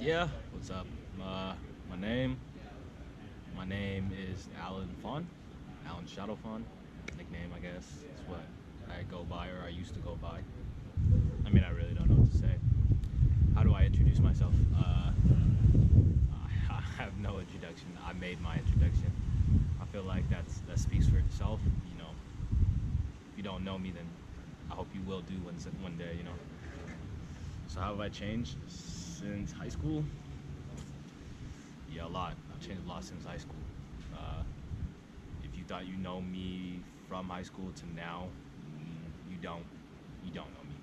Yeah, what's up? My name, my name is Alan Fawn, Alan Shadow Fawn. Nickname, I guess, is what I go by or I used to go by. I mean, I really don't know what to say. How do I introduce myself? I have no introduction. I made my introduction. I feel like that speaks for itself. You know, if you don't know me, then I hope you will do one day. You know. So how have I changed since high school? Yeah, a lot. I've changed a lot since high school. Uh, if you thought you know me from high school to now, you don't. You don't know me.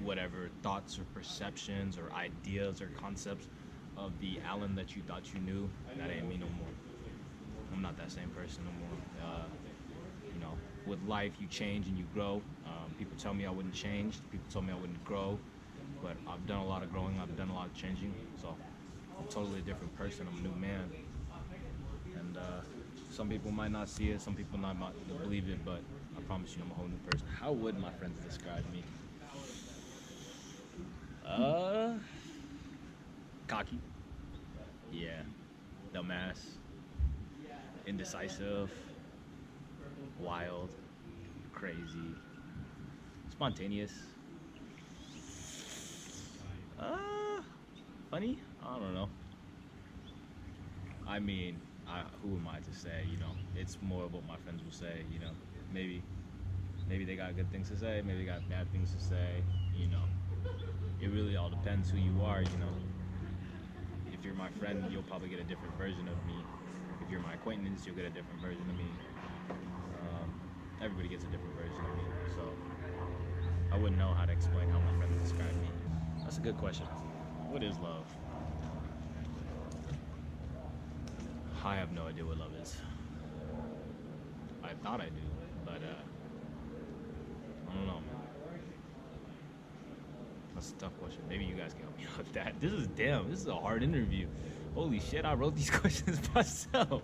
Whatever thoughts or perceptions or ideas or concepts of the Alan that you thought you knew, that ain't me no more. I'm not that same person no more. You know, with life, you change and you grow. People tell me I wouldn't change. People told me I wouldn't grow, but I've done a lot of growing. I've done a lot of changing. So I'm totally a different person. I'm a new man, and some people might not see it. Some people might not believe it, but I promise you, I'm a whole new person. How would my friends describe me? Uh, Cocky. Yeah. Dumbass. Indecisive. Wild. Crazy. Spontaneous. Uh, Funny? I don't know. I mean, who am I to say? You know, it's more of what my friends will say. You know, maybe, maybe they got good things to say. Maybe they got bad things to say. You know, it really all depends who you are. You know, if you're my friend, you'll probably get a different version of me. If you're my acquaintance, you'll get a different version of me. Um, Everybody gets a different version of me. So I wouldn't know how to explain how my friends describe me. That's a good question. What is love? I have no idea what love is. I thought I do, but I don't know, man. That's a tough question. Maybe you guys can help me out with that. This is a hard interview. Holy shit, I wrote these questions myself.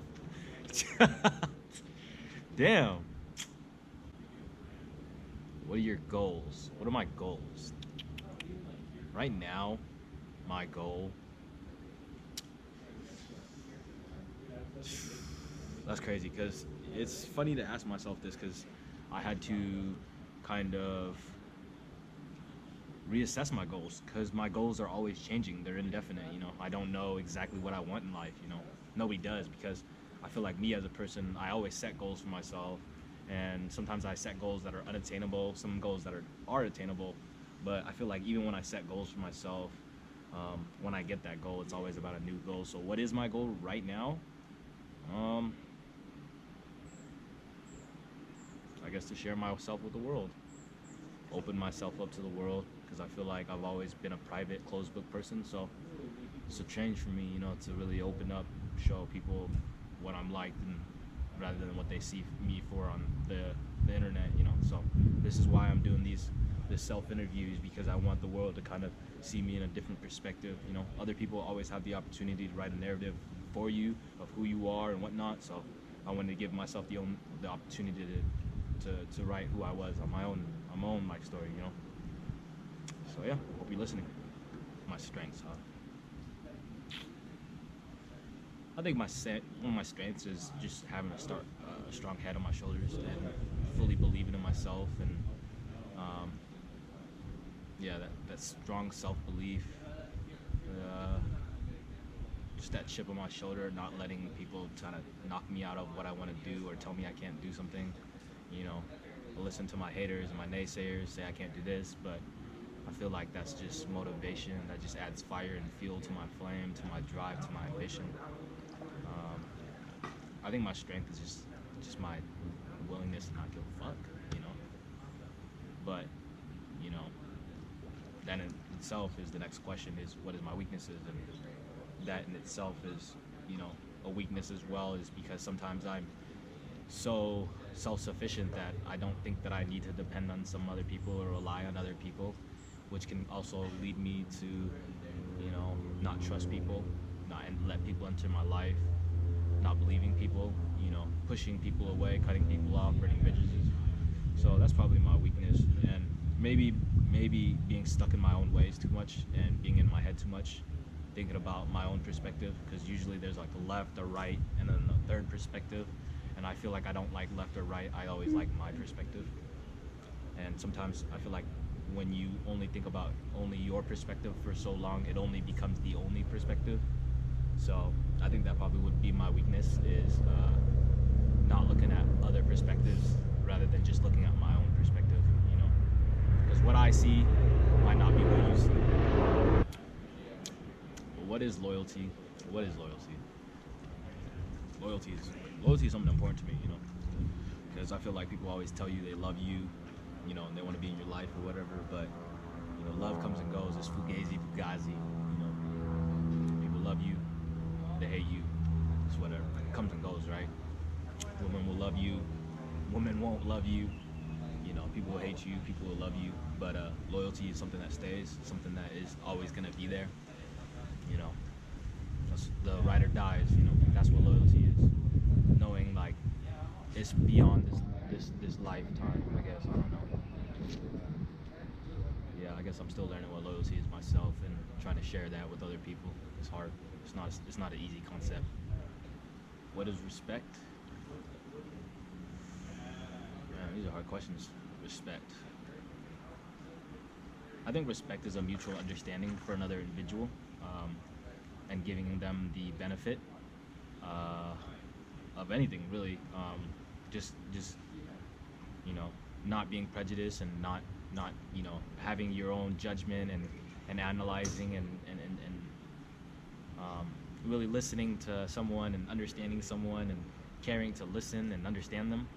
Damn. What are your goals? What are my goals? Right now, my goal. That's crazy because it's funny to ask myself this because I had to kind of reassess my goals because my goals are always changing. They're indefinite. You know, I don't know exactly what I want in life. You know, nobody does because I feel like me as a person, I always set goals for myself, and sometimes I set goals that are unattainable. Some goals that are attainable, but I feel like even when I set goals for myself, when I get that goal, it's always about a new goal. So, what is my goal right now? Um, I guess to share myself with the world, open myself up to the world because I feel like I've always been a private, closed book person. So it's a change for me, you know, to really open up, show people what I'm like, and rather than what they see me for on the internet, you know. So this is why I'm doing this self interviews because I want the world to kind of see me in a different perspective. You know, other people always have the opportunity to write a narrative for you of who you are and whatnot. So I wanted to give myself the opportunity to write who I was on my own life story. You know. So yeah, hope you're listening. My strengths, huh? I think one of my strengths is just having a strong head on my shoulders and fully believing in myself and um, yeah, that strong self belief, uh, just that chip on my shoulder, not letting people try to knock me out of what I want to do or tell me I can't do something. You know, I listen to my haters and my naysayers say I can't do this, but I feel like that's just motivation. That just adds fire and fuel to my flame, to my drive, to my ambition. Um, I think my strength is just my willingness to not give a fuck, you know. But you know, that in itself is the next question: is what is my weaknesses, and that in itself is, you know, a weakness as well, is because sometimes I'm so self-sufficient that I don't think that I need to depend on some other people or rely on other people, which can also lead me to, you know, not trust people, not let people into my life, not believing people, you know, pushing people away, cutting people off, burning bridges. So that's probably my weakness, and maybe being stuck in my own ways too much and being in my head too much. thinking about my own perspective, because usually there's like a left, a right, and then a third perspective. And I feel like I don't like left or right. I always like my perspective. And sometimes I feel like when you only think about only your perspective for so long, it only becomes the only perspective. So I think that probably would be my weakness, is not looking at other perspectives rather than just looking at my own perspective, you know. Because what I see might not be what you see. But what is loyalty? What is loyalty? Loyalty is something important to me, you know. Because I feel like people always tell you they love you, you know, and they want to be in your life or whatever. But you know, love comes and goes. It's fugazi. You know, people love you, they hate you. It's whatever. It comes and goes, right? Women will love you, women won't love you. You know, people will hate you, people will love you. But loyalty is something that stays, something that is always gonna be there. You know, the ride or dies. You know, that's what loyalty is. Knowing like it's beyond this lifetime. I guess I don't know. Yeah, I guess I'm still learning what loyalty is myself and trying to share that with other people. It's hard. It's not an easy concept. What is respect? Man, these are hard questions. Respect. I think respect is a mutual understanding for another individual, and giving them the benefit uh, of anything really. Just you know, not being prejudiced and not you know, having your own judgment and analyzing and really listening to someone and understanding someone and caring to listen and understand them.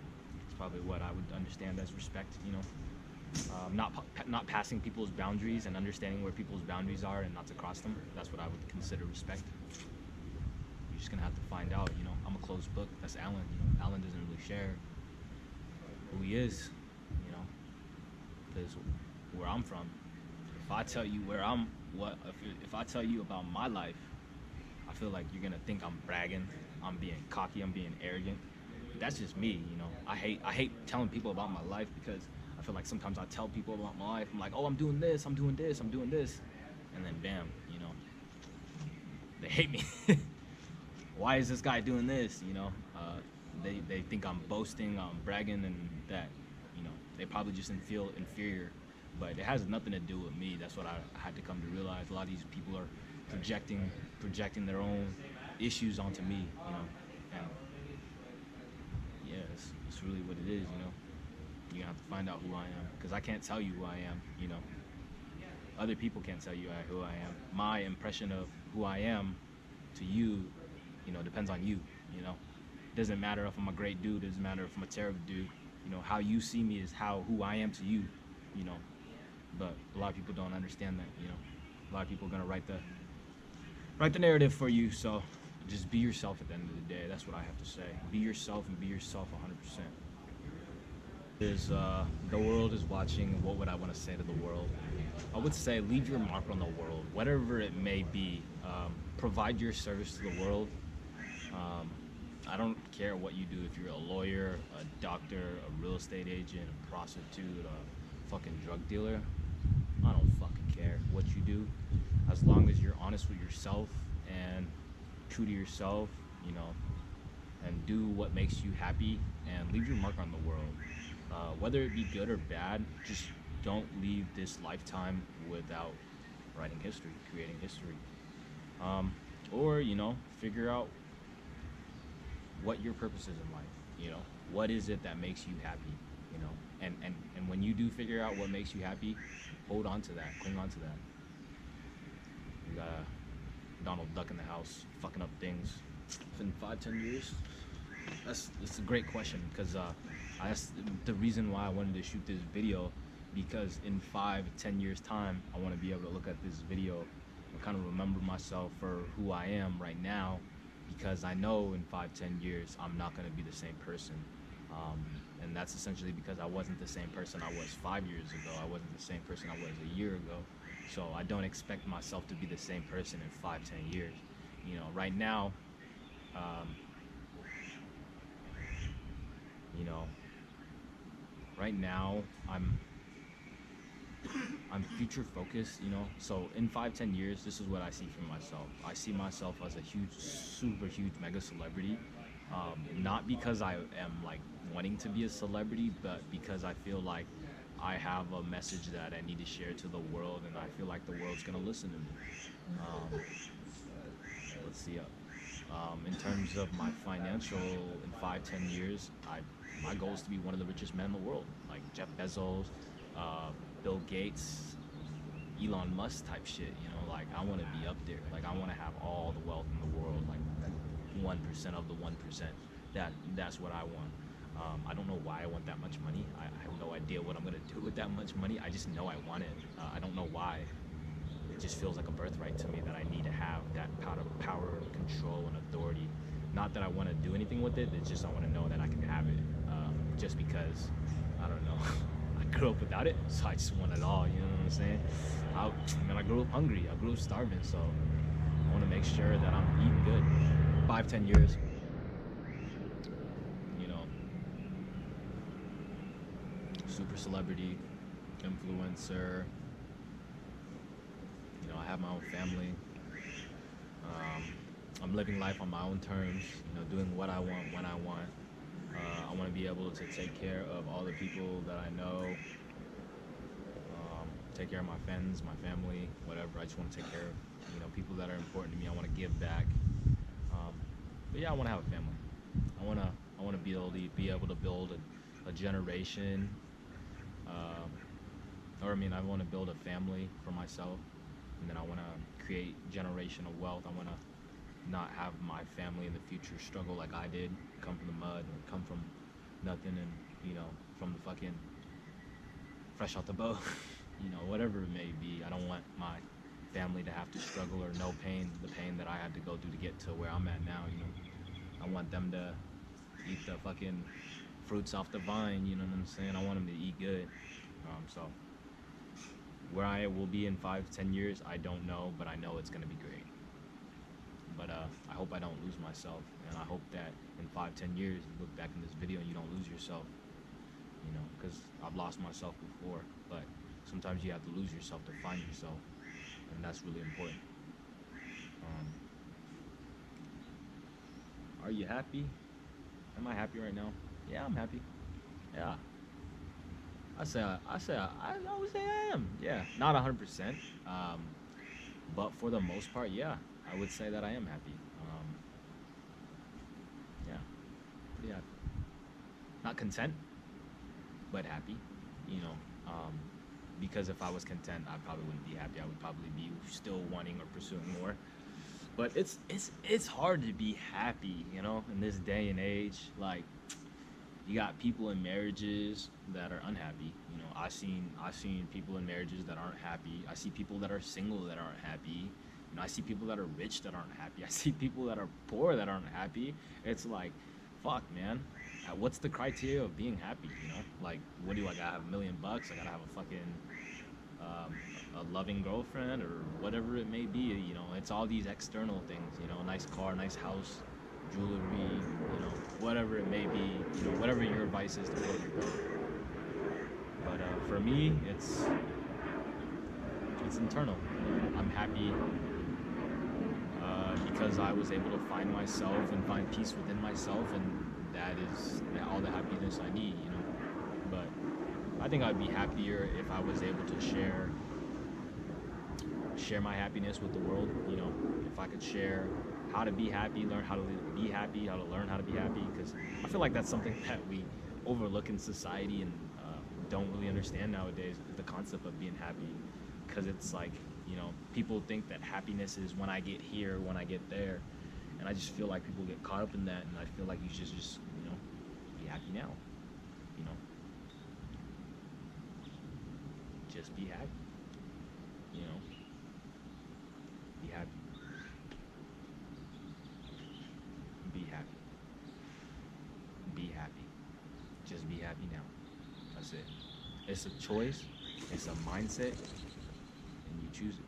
It's probably what I would understand as respect. You know, not passing people's boundaries and understanding where people's boundaries are and not to cross them. That's what I would consider respect. You're just gonna have to find out. You know, I'm a closed book. That's Alan. You know, Alan doesn't really share who he is. You know, because where I'm from, if I tell you where I'm, if I tell you about my life, I feel like you're gonna think I'm bragging, I'm being cocky, I'm being arrogant. That's just me, you know. I hate telling people about my life, because I feel like sometimes I tell people about my life. I'm like, oh, I'm doing this, I'm doing this, I'm doing this, and then bam, you know, they hate me. Why is this guy doing this? You know, they think I'm boasting, I'm bragging, and that, you know, they probably just feel inferior. But it has nothing to do with me. That's what I had to come to realize. A lot of these people are projecting their own issues onto me, you know. And yeah, it's really what it is, you know. You're gonna have to find out who I am, because I can't tell you who I am, you know. Other people can't tell you who I am. My impression of who I am to you, you know, depends on you, you know. It doesn't matter if I'm a great dude, it doesn't matter if I'm a terrible dude. You know, how you see me is who I am to you, you know. But a lot of people don't understand that, you know. A lot of people are gonna write the narrative for you. So just be yourself at the end of the day. That's what I have to say. Be yourself, and be yourself 100%. The world is watching. What would I want to say to the world? I would say leave your mark on the world, whatever it may be. Provide your service to the world. Um, I don't care what you do. If you're a lawyer, a doctor, a real estate agent, a prostitute, a fucking drug dealer, I don't fucking care what you do, as long as you're honest with yourself and true to yourself, you know, and do what makes you happy and leave your mark on the world. Whether it be good or bad, just don't leave this lifetime without writing history, creating history. Or, you know, figure out what your purpose is in life, you know. What is it that makes you happy, you know? And when you do figure out what makes you happy, hold on to that, cling on to that. We got Donald Duck in the house, fucking up things. In 5-10 years? That's a great question, because that's the reason why I wanted to shoot this video, because in 5-10 years time, I want to be able to look at this video and kind of remember myself for who I am right now, because I know in 5-10 years I'm not going to be the same person. And that's essentially because I wasn't the same person I was 5 years ago. I wasn't the same person I was a year ago. So I don't expect myself to be the same person in 5-10 years. You know, right now, you know, right now I'm I'm future focused, you know. So in 5, 10 years, this is what I see for myself. I see myself as a huge, super huge mega celebrity. Not because I am like wanting to be a celebrity, but because I feel like I have a message that I need to share to the world, and I feel like the world's gonna listen to me. Um, let's see. In terms of my financial, in 5, 10 years, my goal is to be one of the richest men in the world, like Jeff Bezos, uh, Bill Gates, Elon Musk type shit. You know, like I want to be up there. Like I want to have all the wealth in the world, like 1% of the 1%. That's what I want. I don't know why I want that much money. I have no idea what I'm gonna do with that much money. I just know I want it. I don't know why. It just feels like a birthright to me that I need to have that power, control, and authority. Not that I want to do anything with it. It's just I want to know that I can have it. Just because I don't know. I grew up without it, so I just want it all. You know what I'm saying? I grew up hungry. I grew up starving, so I want to make sure that I'm eating good. 5, 10 years, you know, super celebrity, influencer. You know, I have my own family. Um, I'm living life on my own terms. You know, doing what I want when I want. I want to be able to take care of all the people that I know. Take care of my friends, my family, whatever. I just want to take care of people that are important to me. I want to give back. Um, but yeah, I want to have a family. I want to be able to build a generation. Um, I want to build a family for myself, and then I want to create generational wealth. I want to not have my family in the future struggle like I did, come from the mud, come from nothing, and from the fucking fresh out the boat, whatever it may be. I don't want my family to have to struggle or know pain, the pain that I had to go through to get to where I'm at now. I want them to eat the fucking fruits off the vine. You know what I'm saying? I want them to eat good. So where I will be in 5, 10 years, I don't know, but I know it's gonna be great. But I hope I don't lose myself, and I hope that in 5, 10 years you look back in this video and you don't lose yourself. Because I've lost myself before, but sometimes you have to lose yourself to find yourself, and that's really important. Um, are you happy? Am I happy right now? Yeah, I'm happy. Yeah, I would say I am. Yeah, not 100%. But for the most part, yeah, I would say that I am happy. Yeah, pretty happy. Not content, but happy. You know, um, because if I was content, I probably wouldn't be happy. I would probably be still wanting or pursuing more. But it's hard to be happy, in this day and age. Like, you got people in marriages that are unhappy. I've seen people in marriages that aren't happy. I see people that are single that aren't happy. I see people that are rich that aren't happy. I see people that are poor that aren't happy. It's like, fuck, man. What's the criteria of being happy? Like, what do I gotta have $1 million? I gotta have a fucking a loving girlfriend or whatever it may be. It's all these external things. A nice car, nice house, jewelry, whatever it may be, whatever your advice is to build your goal. But for me, it's internal. I'm happy because I was able to find myself and find peace within myself, and that is all the happiness I need. But I think I'd be happier if I was able to share my happiness with the world. If I could share how to be happy, learn how to be happy, how to learn how to be happy, because I feel like that's something that we overlook in society and don't really understand nowadays, the concept of being happy. Because it's like, people think that happiness is when I get here, when I get there, and I just feel like people get caught up in that, and I feel like you should just be happy now. you know just be happy. you know be happy. Be happy. Be happy. Just be happy now. That's it. It's a choice. It's a mindset, and you choose it.